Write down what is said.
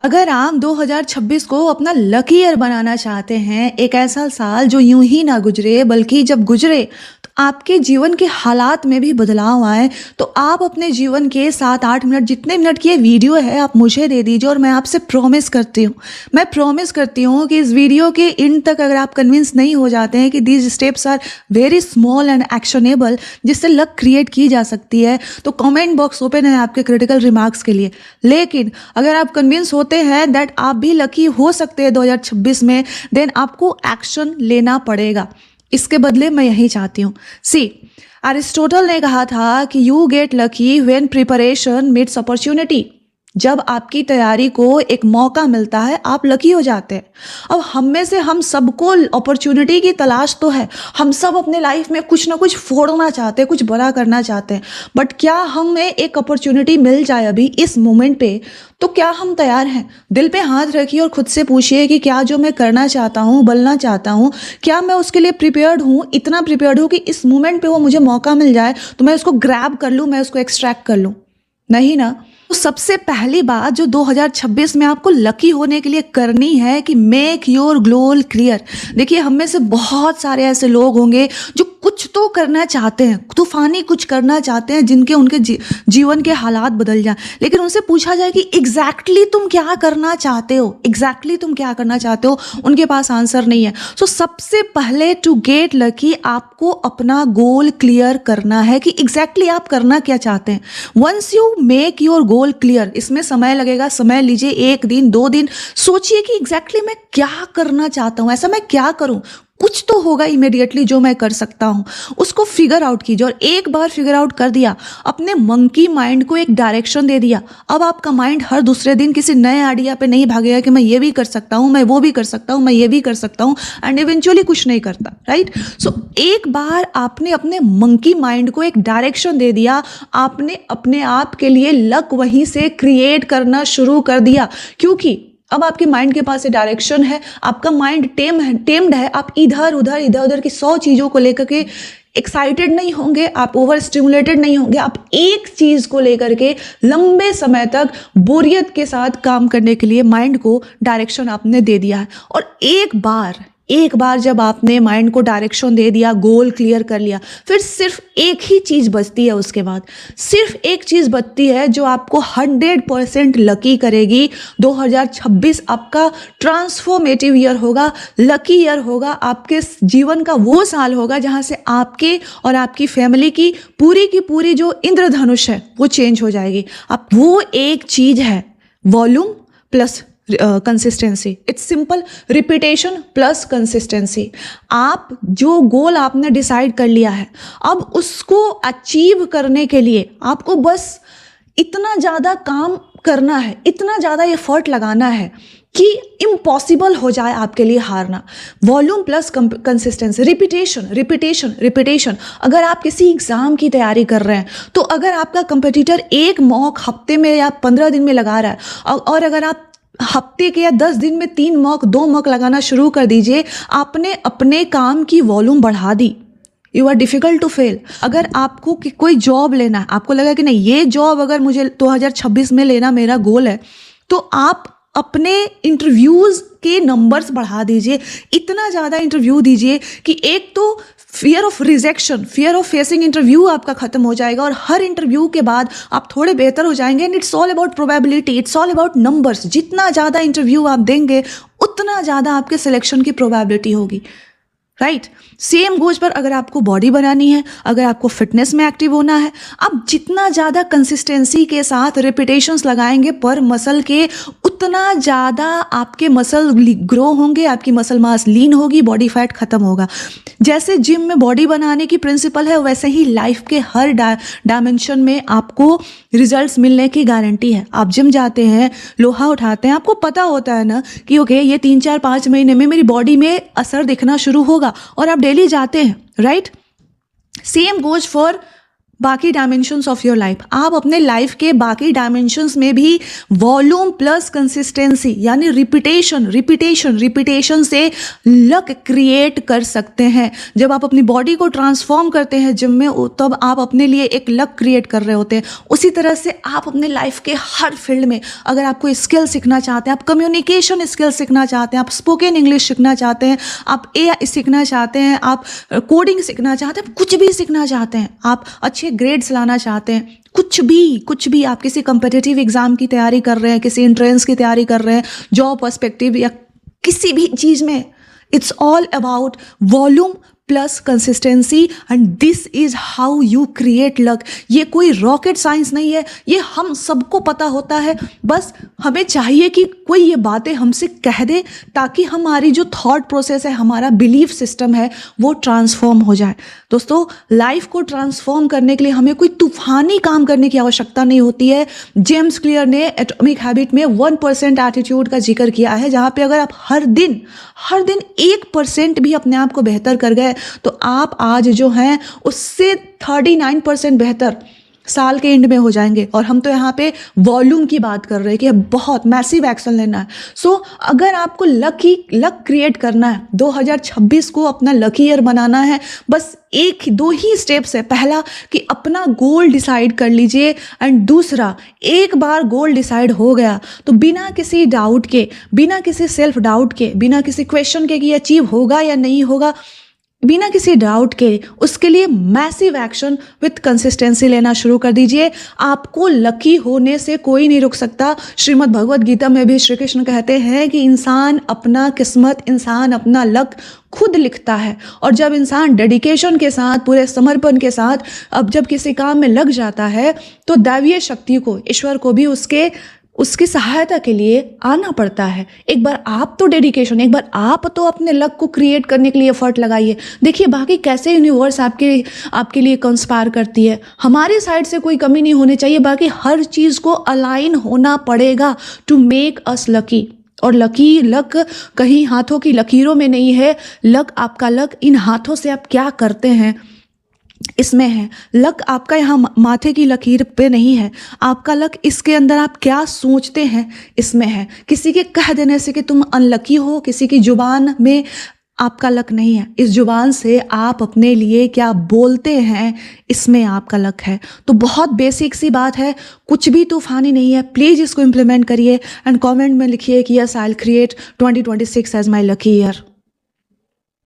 अगर आप 2026 को अपना लकी ईयर बनाना चाहते हैं, एक ऐसा साल जो यूं ही ना गुजरे बल्कि जब गुजरे तो आपके जीवन के हालात में भी बदलाव आए, तो आप अपने जीवन के 7-8 मिनट जितने मिनट की ये वीडियो है आप मुझे दे दीजिए और मैं आपसे प्रॉमिस करती हूँ कि इस वीडियो के एंड तक अगर आप कन्विंस नहीं हो जाते हैं कि these steps are very small and actionable जिससे लक क्रिएट की जा सकती है, तो कमेंट बॉक्स ओपन है आपके क्रिटिकल रिमार्क्स के लिए। लेकिन अगर आप कन्विंस होते हैं दैट आप भी लकी हो सकते हैं 2026 में, देन आपको एक्शन लेना पड़ेगा। इसके बदले मैं यही चाहती हूँ। सी, अरिस्टोटल ने कहा था कि you get lucky when preparation meets opportunity. जब आपकी तैयारी को एक मौका मिलता है आप लकी हो जाते हैं। अब हम में से हम सबको अपॉर्चुनिटी की तलाश तो है, हम सब अपने लाइफ में कुछ ना कुछ फोड़ना चाहते हैं, कुछ बड़ा करना चाहते हैं, बट क्या हमें एक अपॉर्चुनिटी मिल जाए अभी इस मोमेंट पे, तो क्या हम तैयार हैं? दिल पे हाथ रखिए और खुद से पूछिए कि क्या जो मैं करना चाहता हूँ, बनना चाहता हूँ, क्या मैं उसके लिए प्रिपेयर्ड हूँ, इतना प्रिपेयर्ड हूँ कि इस मोमेंट पे वो मुझे मौका मिल जाए तो मैं उसको ग्रैब कर लूँ, मैं उसको एक्सट्रैक्ट कर लूँ? नहीं ना। तो सबसे पहली बात जो 2026 में आपको लकी होने के लिए करनी है कि मेक योर गोल क्लियर। देखिए, हम में से बहुत सारे ऐसे लोग होंगे जो कुछ तो करना चाहते हैं, तूफानी कुछ करना चाहते हैं, जिनके उनके जीवन के हालात बदल जाए, लेकिन उनसे पूछा जाए कि एग्जैक्टली तुम क्या करना चाहते हो, उनके पास आंसर नहीं है। सो सबसे पहले टू गेट लकी आपको अपना गोल क्लियर करना है कि एग्जैक्टली आप करना क्या चाहते हैं। Once you make your goal clear, इसमें समय लगेगा, समय लीजिए, 1 दिन 2 दिन सोचिए कि एग्जैक्टली मैं क्या करना चाहता हूँ, ऐसा मैं क्या करूँ, कुछ तो होगा इमीडिएटली जो मैं कर सकता हूँ, उसको फिगर आउट कीजिए। और एक बार फिगर आउट कर दिया, अपने मंकी माइंड को एक डायरेक्शन दे दिया, अब आपका माइंड हर दूसरे दिन किसी नए आइडिया पे नहीं भागेगा कि मैं ये भी कर सकता हूँ, मैं वो भी कर सकता हूँ, मैं ये भी कर सकता हूँ, एंड इवेंचुअली कुछ नहीं करता, राइट। सो एक बार आपने अपने मंकी माइंड को एक डायरेक्शन दे दिया, आपने अपने आप के लिए लक वहीं से क्रिएट करना शुरू कर दिया, क्योंकि अब आपके माइंड के पास डायरेक्शन है, आपका माइंड टेम्ड है, आप इधर उधर की 100 चीज़ों को लेकर के एक्साइटेड नहीं होंगे, आप ओवर स्टिमुलेटेड नहीं होंगे, आप एक चीज़ को लेकर के लंबे समय तक बोरियत के साथ काम करने के लिए माइंड को डायरेक्शन आपने दे दिया है। और एक बार जब आपने माइंड को डायरेक्शन दे दिया, गोल क्लियर कर लिया, फिर सिर्फ एक ही चीज़ बचती है, उसके बाद सिर्फ एक चीज़ बचती है जो आपको 100% लकी करेगी। 2026 आपका ट्रांसफॉर्मेटिव ईयर होगा, लकी ईयर होगा, आपके जीवन का वो साल होगा जहाँ से आपके और आपकी फैमिली की पूरी जो इंद्रधनुष है वो चेंज हो जाएगी। अब वो एक चीज़ है volume plus consistency. It's simple, repetition plus consistency. आप जो गोल आपने डिसाइड कर लिया है, अब उसको अचीव करने के लिए आपको बस इतना ज़्यादा काम करना है, इतना ज़्यादा एफर्ट लगाना है कि इम्पॉसिबल हो जाए आपके लिए हारना। Volume plus consistency, repetition. अगर आप किसी एग्ज़ाम की तैयारी कर रहे हैं, तो अगर आपका कंपटीटर एक मॉक हफ्ते में या 15 दिन में लगा रहा है, और अगर आप हफ्ते के या 10 दिन में 3 मॉक 2 मॉक लगाना शुरू कर दीजिए, आपने अपने काम की वॉल्यूम बढ़ा दी। You are difficult to fail. अगर आपको कोई जॉब लेना है, आपको लगा कि नहीं ये जॉब अगर मुझे 2026 में लेना मेरा गोल है, तो आप अपने इंटरव्यूज़ के नंबर्स बढ़ा दीजिए, इतना ज़्यादा इंटरव्यू दीजिए कि एक तो fear of rejection, fear of facing interview आपका खत्म हो जाएगा, और हर इंटरव्यू के बाद आप थोड़े बेहतर हो जाएंगे। And it's all about probability, it's all about numbers. जितना ज़्यादा इंटरव्यू आप देंगे उतना ज़्यादा आपके सिलेक्शन की प्रोबेबिलिटी होगी, राइट। सेम गोज पर अगर आपको बॉडी बनानी है, अगर आपको फिटनेस में एक्टिव होना है, आप जितना ज़्यादा कंसिस्टेंसी के साथ रिपीटेशंस लगाएंगे पर मसल के, उतना ज़्यादा आपके मसल ग्रो होंगे, आपकी मसल मास लीन होगी, बॉडी फैट खत्म होगा। जैसे जिम में बॉडी बनाने की प्रिंसिपल है, वैसे ही लाइफ के हर डायमेंशन में आपको रिजल्ट्स मिलने की गारंटी है। आप जिम जाते हैं, लोहा उठाते हैं, आपको पता होता है ना कि ओके ये 3-4-5 महीने में मेरी बॉडी में असर दिखना शुरू होगा, और आप डेली जाते हैं, राइट। सेम गोज फॉर बाकी डायमेंशंस ऑफ योर लाइफ, आप अपने लाइफ के बाकी डायमेंशंस में भी वॉल्यूम प्लस कंसिस्टेंसी यानी रिपीटेशन से लक क्रिएट कर सकते हैं। जब आप अपनी बॉडी को ट्रांसफॉर्म करते हैं जिम में, तब आप अपने लिए एक लक क्रिएट कर रहे होते हैं। उसी तरह से आप अपने लाइफ के हर फील्ड में, अगर आप कोई स्किल सीखना चाहते हैं, आप कम्युनिकेशन स्किल सीखना चाहते हैं, आप स्पोकन इंग्लिश सीखना चाहते हैं, आप AI सीखना चाहते हैं, आप कोडिंग सीखना चाहते हैं, कुछ भी सीखना चाहते हैं, आप अच्छे ग्रेड्स लाना चाहते हैं, कुछ भी आप किसी कम्पिटिटिव एग्जाम की तैयारी कर रहे हैं, किसी एंट्रेंस की तैयारी कर रहे हैं, जॉब पर्सपेक्टिव या किसी भी चीज़ में, it's all about volume plus consistency and this is how you create luck. ये कोई रॉकेट साइंस नहीं है, ये हम सबको पता होता है। बस हमें चाहिए कि कोई ये बातें हमसे कह दे ताकि हमारी जो थॉट प्रोसेस है, हमारा बिलीफ सिस्टम है, वो ट्रांसफॉर्म हो जाए। दोस्तों, लाइफ को ट्रांसफॉर्म करने के लिए हमें कोई तूफानी काम करने की आवश्यकता नहीं होती है। जेम्स क्लियर ने एटॉमिक हैबिट में 1% एटीट्यूड का जिक्र किया है, जहाँ पे अगर आप हर दिन 1% भी अपने आप को बेहतर कर गए तो आप आज जो हैं उससे 39% बेहतर साल के एंड में हो जाएंगे। और हम तो यहाँ पे वॉल्यूम की बात कर रहे हैं कि बहुत मैसिव एक्शन लेना है। सो अगर आपको लक क्रिएट करना है, 2026 को अपना लकी ईयर बनाना है, बस दो ही स्टेप्स है। पहला कि अपना गोल डिसाइड कर लीजिए, एंड दूसरा, एक बार गोल डिसाइड हो गया तो बिना किसी डाउट के, बिना किसी सेल्फ डाउट के, बिना किसी क्वेश्चन के कि अचीव होगा या नहीं होगा, बिना किसी डाउट के उसके लिए मैसिव एक्शन विथ कंसिस्टेंसी लेना शुरू कर दीजिए। आपको लकी होने से कोई नहीं रोक सकता। श्रीमद् भगवत गीता में भी श्री कृष्ण कहते हैं कि इंसान अपना किस्मत, इंसान अपना लक खुद लिखता है। और जब इंसान डेडिकेशन के साथ, पूरे समर्पण के साथ अब जब किसी काम में लग जाता है तो दैवीय शक्ति को, ईश्वर को भी उसकी सहायता के लिए आना पड़ता है। एक बार आप तो डेडिकेशन, एक बार आप तो अपने लक को क्रिएट करने के लिए एफर्ट लगाइए। देखिए बाकी कैसे यूनिवर्स आपके लिए कंस्पायर करती है। हमारी साइड से कोई कमी नहीं होनी चाहिए, बाकी हर चीज़ को अलाइन होना पड़ेगा टू मेक अस लकी। और लक कहीं हाथों की लकीरों में नहीं है। आपका लक इन हाथों से आप क्या करते हैं इसमें है। लक आपका यहाँ माथे की लकीर पे नहीं है, आपका लक इसके अंदर आप क्या सोचते हैं इसमें है। किसी के कह देने से कि तुम अनलकी हो, किसी की जुबान में आपका लक नहीं है। इस जुबान से आप अपने लिए क्या बोलते हैं, इसमें आपका लक है। तो बहुत बेसिक सी बात है, कुछ भी तूफानी नहीं है। प्लीज़ इसको इम्प्लीमेंट करिए एंड कमेंट में लिखिए कि yes, I will create 2026 as my lucky year.